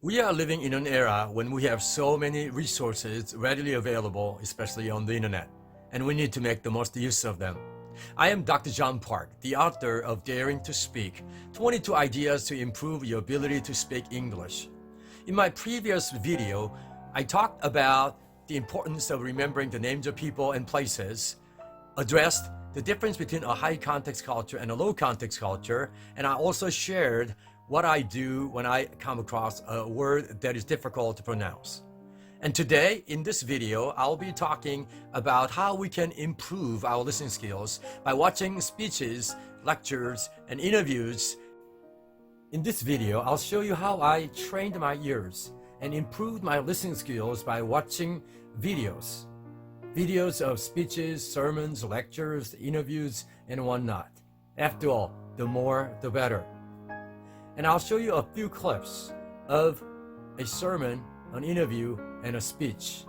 We are living in an era when we have so many resources readily available, especially on the internet, and we need to make the most use of them. I am Dr. John Park, the author of Daring to Speak, 22 Ideas to Improve Your Ability to Speak English. In my previous video, I talked about the importance of remembering the names of people and places, addressed the difference between a high context culture and a low context culture, and I also shared what I do when I come across a word that is difficult to pronounce. And today, in this video, I'll be talking about how we can improve our listening skills by watching speeches, lectures, and interviews. In this video, I'll show you how I trained my ears and improved my listening skills by watching videos. Videos of speeches, sermons, lectures, interviews, and whatnot. After all, the more, the better. And I'll show you a few clips of a sermon, an interview, and a speech.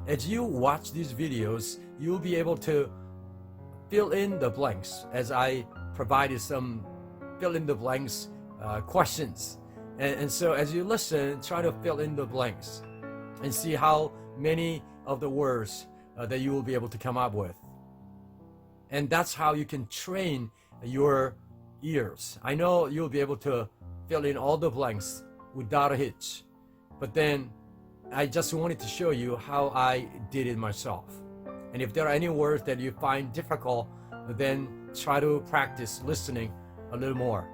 As you watch these videos, you'll be able to fill in the blanks as I provided some fill in the blanks questions. And so as you listen, try to fill in the blanks and see how many of the words that you will be able to come up with. And that's how you can train your ears. I know you'll be able to fill in all the blanks without a hitch, but then I just wanted to show you how I did it myself. And if there are any words that you find difficult, then try to practice listening a little more.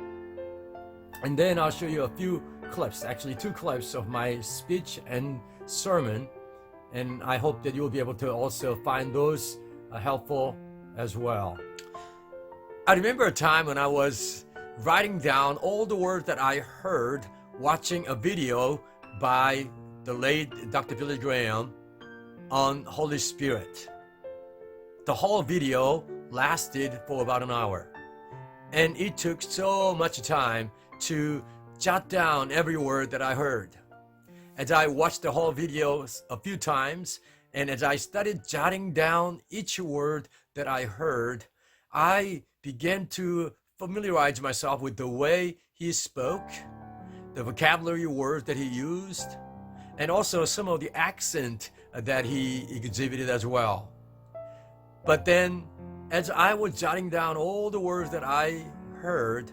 And then I'll show you a few clips, actually 2 clips of my speech and sermon, and I hope that you'll be able to also find those helpful as well. I remember a time when I was writing down all the words that I heard watching a video by the late Dr. Billy Graham on Holy Spirit. The whole video lasted for about an hour, and it took so much time to jot down every word that I heard. As I watched the whole video a few times, and as I started jotting down each word that I heard, I began to familiarize myself with the way he spoke, the vocabulary words that he used, and also some of the accent that he exhibited as well. But then, as I was jotting down all the words that I heard,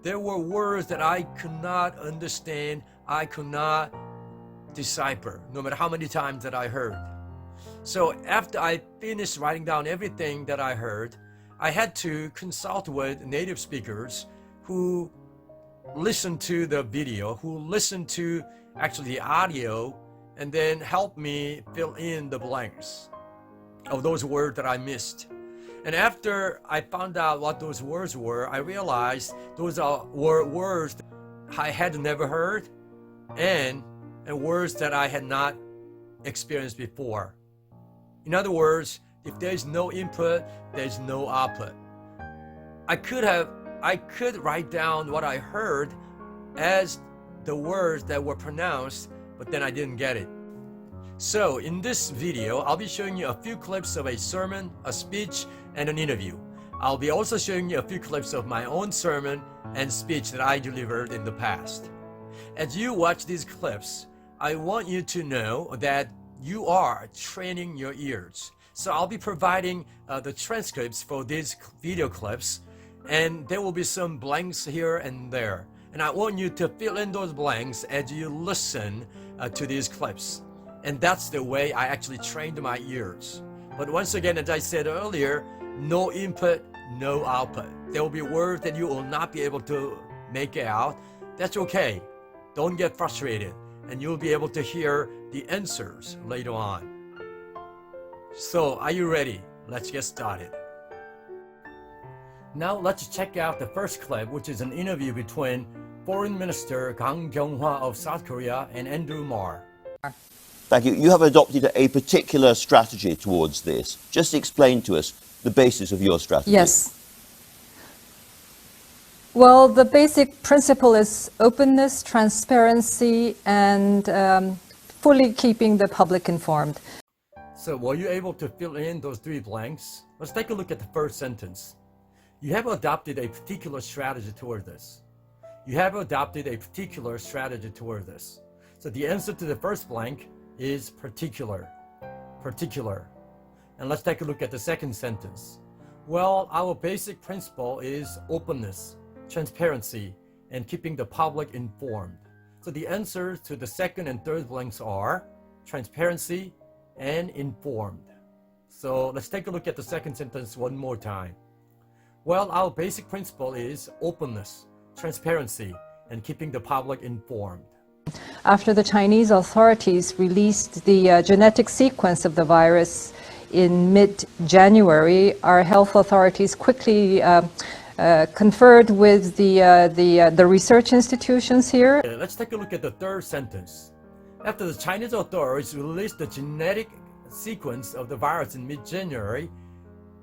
there were words that I could not understand, I could not decipher, no matter how many times that I heard. So after I finished writing down everything that I heard, I had to consult with native speakers who listened to the video, who listened to actually the audio, and then helped me fill in the blanks of those words that I missed. And after I found out what those words were, I realized those were words I had never heard and words that I had not experienced before. In other words, if there's no input, there's no output. I could write down what I heard as the words that were pronounced, but then I didn't get it. So in this video, I'll be showing you a few clips of a sermon, a speech, and an interview. I'll be also showing you a few clips of my own sermon and speech that I delivered in the past. As you watch these clips, I want you to know that you are training your ears. So I'll be providing the transcripts for these video clips, and there will be some blanks here and there. And I want you to fill in those blanks as you listen to these clips. And that's the way I actually trained my ears. But once again, as I said earlier, no input, no output. There will be words that you will not be able to make out. That's okay. Don't get frustrated, and you'll be able to hear the answers later on. So, are you ready? Let's get started. Now let's check out the first clip, which is an interview between Foreign Minister Kang Kyung-hwa of South Korea and Andrew Marr. Thank you. You have adopted a particular strategy towards this. Just explain to us the basis of your strategy. Yes. Well, the basic principle is openness, transparency, and fully keeping the public informed. So were you able to fill in those 3 blanks? Let's take a look at the first sentence. You have adopted a particular strategy toward this. You have adopted a particular strategy toward this. So the answer to the first blank is particular. Particular. And let's take a look at the second sentence. Well, our basic principle is openness, transparency, and keeping the public informed. So the answers to the second and third blanks are transparency and informed. So let's take a look at the second sentence one more time. Well, our basic principle is openness, transparency, and keeping the public informed. After the Chinese authorities released the genetic sequence of the virus in mid-January, our health authorities quickly conferred with the research institutions here. Let's take a look at the third sentence. After the Chinese authorities released the genetic sequence of the virus in mid-January,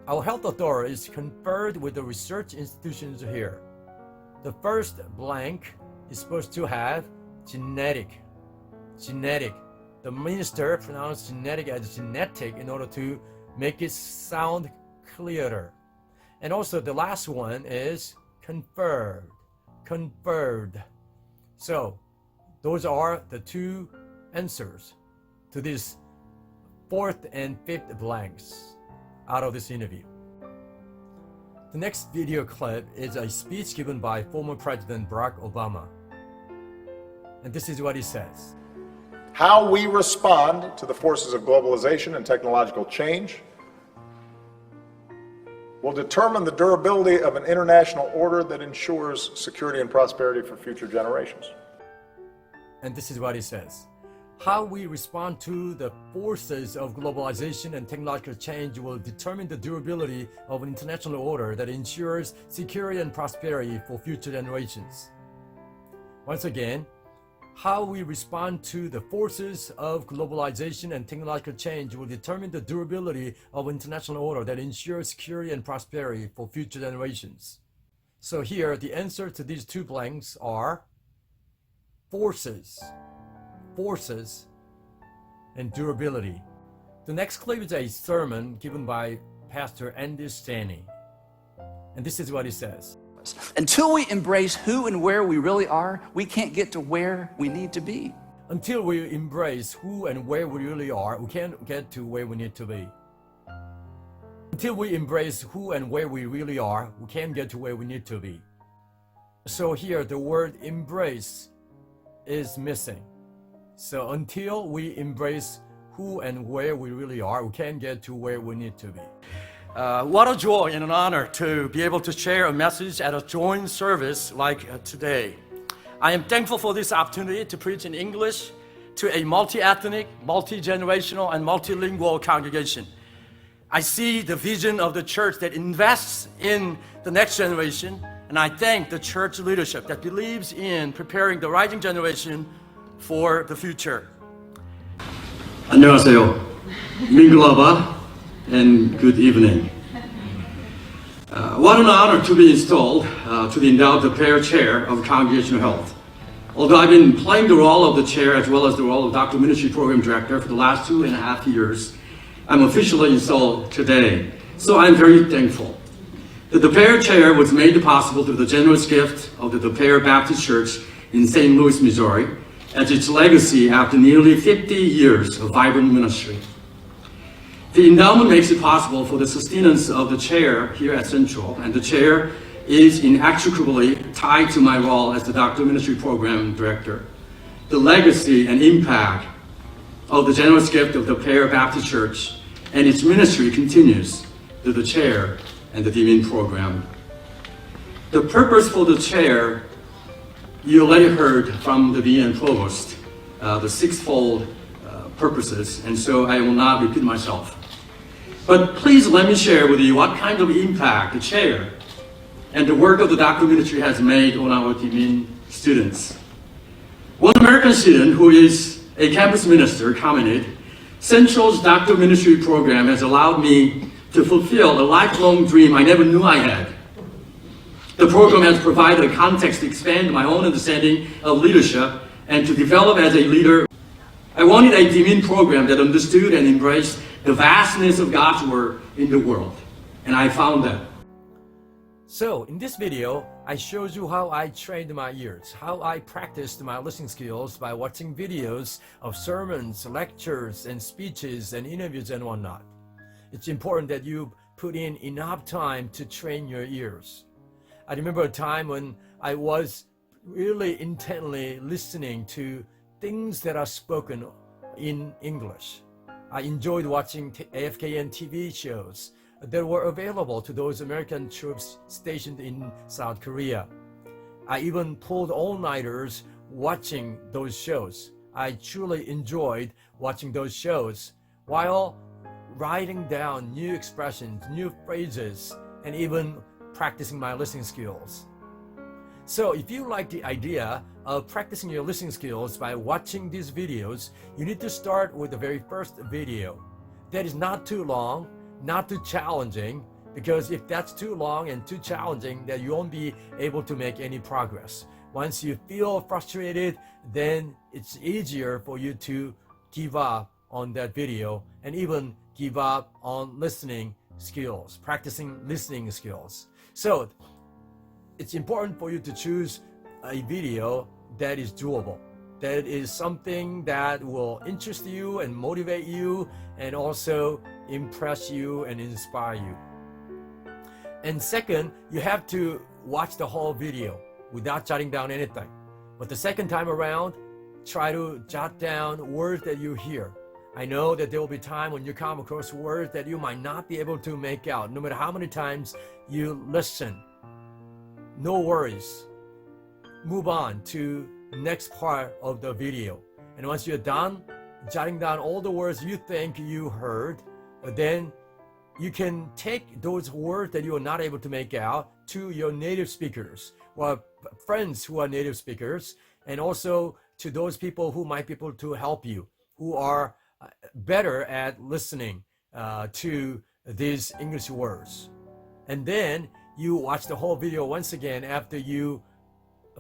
our health authorities conferred with the research institutions here. The first blank is supposed to have genetic. Genetic. The minister pronounced genetic as genetic in order to make it sound clearer. And also the last one is conferred. Conferred. So those are the two answers to these fourth and fifth blanks out of this interview. The next video clip is a speech given by former President Barack Obama. And this is what he says. How we respond to the forces of globalization and technological change will determine the durability of an international order that ensures security and prosperity for future generations. And this is what he says. How we respond to the forces of globalization and technological change will determine the durability of an international order that ensures security and prosperity for future generations. Once again, how we respond to the forces of globalization and technological change will determine the durability of an international order that ensures security and prosperity for future generations. So here, the answer to these two blanks are forces. Forces and durability. The next clip is a sermon given by Pastor Andy Stanley. And this is what he says. Until we embrace who and where we really are, we can't get to where we need to be. Until we embrace who and where we really are, we can't get to where we need to be. Until we embrace who and where we really are, we can't get to where we need to be. So here, the word embrace is missing. So until we embrace who and where we really are, we can't get to where we need to be. What a joy and an honor to be able to share a message at a joint service like today. I am thankful for this opportunity to preach in English to a multi-ethnic, multi-generational, and multilingual congregation. I see the vision of the church that invests in the next generation, and I thank the church leadership that believes in preparing the rising generation for the future. 안녕하세요. 민글라바. And good evening. What an honor to be installed to the endowed pair chair of Congregational Health. Although I've been playing the role of the chair as well as the role of Doctoral Ministry Program Director for the last 2.5 years, I'm officially installed today. So I'm very thankful. The pair chair was made possible through the generous gift of the Pair Baptist Church in St. Louis, Missouri, as its legacy after nearly 50 years of vibrant ministry. The endowment makes it possible for the sustenance of the chair here at Central, and the chair is inextricably tied to my role as the Doctoral Ministry Program Director. The legacy and impact of the generous gift of the Pair Baptist Church and its ministry continues through the chair and the DMIN program. The purpose for the chair, you already heard from the Dean and Provost, the sixfold purposes, and so I will not repeat myself. But please let me share with you what kind of impact the chair and the work of the doctoral ministry has made on our DMIN students. One American student who is a campus minister commented, Central's doctoral ministry program has allowed me to fulfill a lifelong dream I never knew I had. The program has provided a context to expand my own understanding of leadership and to develop as a leader. I wanted a DMIN program that understood and embraced the vastness of God's work in the world, and I found that. So in this video, I showed you how I trained my ears, how I practiced my listening skills by watching videos of sermons, lectures, and speeches and interviews and whatnot. It's important that you put in enough time to train your ears. I remember a time when I was really intently listening to things that are spoken in English. I enjoyed watching AFKN TV shows that were available to those American troops stationed in South Korea. I even pulled all-nighters watching those shows. I truly enjoyed watching those shows while writing down new expressions, new phrases, and even practicing my listening skills. So if you like the idea of practicing your listening skills by watching these videos, you need to start with the very first video. That is not too long, not too challenging, because if that's too long and too challenging, then you won't be able to make any progress. Once you feel frustrated, then it's easier for you to give up on that video and even give up on listening skills, practicing listening skills. So it's important for you to choose a video that is doable, that is something that will interest you and motivate you and also impress you and inspire you. And second, you have to watch the whole video without jotting down anything. But the second time around, try to jot down words that you hear. I know that there will be time when you come across words that you might not be able to make out, no matter how many times you listen. No worries. Move on to next part of the video. And once you're done jotting down all the words you think you heard, then you can take those words that you are not able to make out to your native speakers or friends who are native speakers, and also to those people who might be able to help you, who are better at listening to these English words. And then you watch the whole video once again after you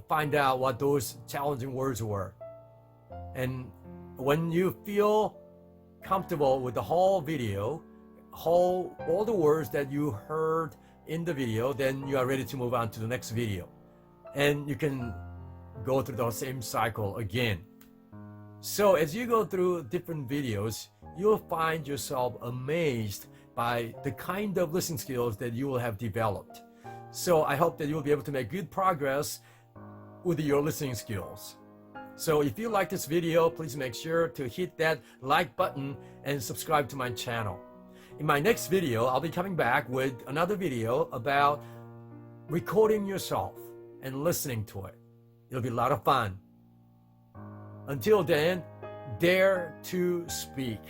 find out what those challenging words were. And when you feel comfortable with the whole video, all the words that you heard in the video, then you are ready to move on to the next video. And you can go through the same cycle again. So as you go through different videos, you'll find yourself amazed by the kind of listening skills that you will have developed. So I hope that you'll be able to make good progress with your listening skills. So if you like this video, please make sure to hit that like button and subscribe to my channel. In my next video, I'll be coming back with another video about recording yourself and listening to it. It'll be a lot of fun. Until then, dare to speak.